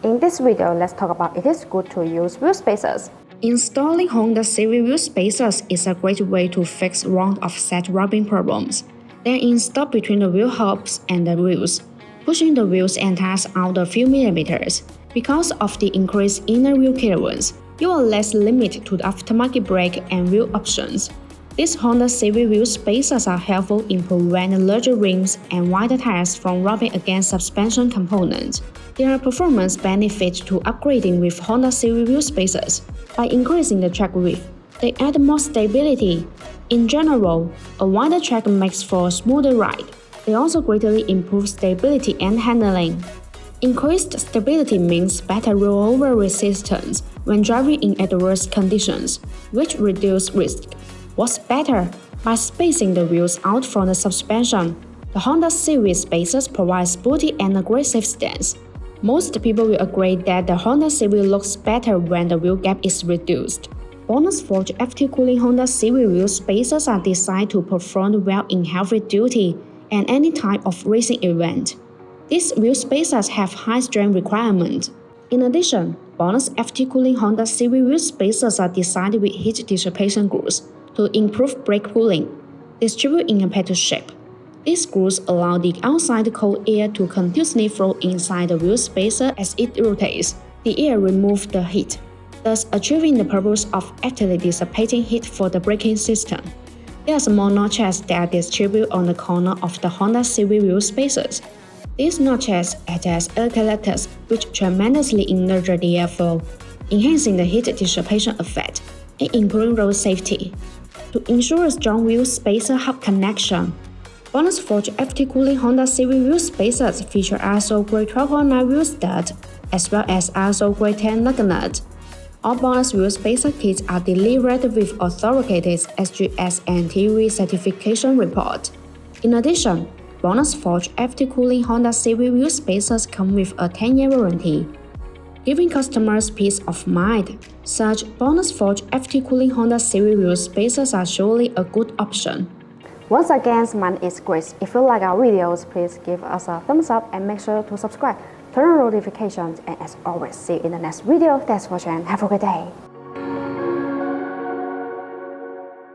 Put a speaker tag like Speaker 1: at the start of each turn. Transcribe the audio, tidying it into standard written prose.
Speaker 1: In this video, let's talk about it is good to use wheel spacers.
Speaker 2: Installing Honda Civic wheel spacers is a great way to fix wrong offset rubbing problems. They're installed between the wheel hubs and the wheels, pushing the wheels and tires out a few millimeters. Because of the increased inner wheel clearance, you are less limited to the aftermarket brake and wheel options. These Honda Civic wheel spacers are helpful in preventing larger rims and wider tires from rubbing against suspension components. There are performance benefits to upgrading with Honda Civic wheel spacers. By increasing the track width, they add more stability. In general, a wider track makes for a smoother ride. They also greatly improve stability and handling. Increased stability means better rollover resistance when driving in adverse conditions, which reduces risk. What's better? By spacing the wheels out from the suspension, the Honda Civic spacers provide sporty and aggressive stance. Most people will agree that the Honda Civic looks better when the wheel gap is reduced. BONOSS Forged FT Cooling Honda Civic wheel spacers are designed to perform well in heavy duty and any type of racing event. These wheel spacers have high strength requirements. In addition, BONOSS FT Cooling Honda Civic wheel spacers are designed with heat dissipation grooves to improve brake cooling, distribute in a petal shape. These grooves allow the outside cold air to continuously flow inside the wheel spacer as it rotates. The air removes the heat, thus achieving the purpose of actively dissipating heat for the braking system. There are small notches that distribute on the corner of the Honda Civic wheel spacers. These notches act as air collectors which tremendously enlarge the airflow, enhancing the heat dissipation effect and improving road safety. To ensure a strong wheel spacer hub connection, BONOSS Forged FT Cooling Honda Civic wheel spacers feature ISO grade 1209 wheel stud as well as ISO grade 10 lug nut. All BONOSS wheel spacer kits are delivered with authoritative SGS and TUV certification report. In addition, BONOSS Forged FT Cooling Honda Civic wheel spacers come with a 10-year warranty, giving customers peace of mind. Such BONOSS Forged FT Cooling Honda Civic wheel spacers are surely a good option.
Speaker 1: Once again, my name is Grace. If you like our videos, please give us a thumbs up and make sure to subscribe, turn on notifications, and as always, see you in the next video. Thanks for watching and have a great day.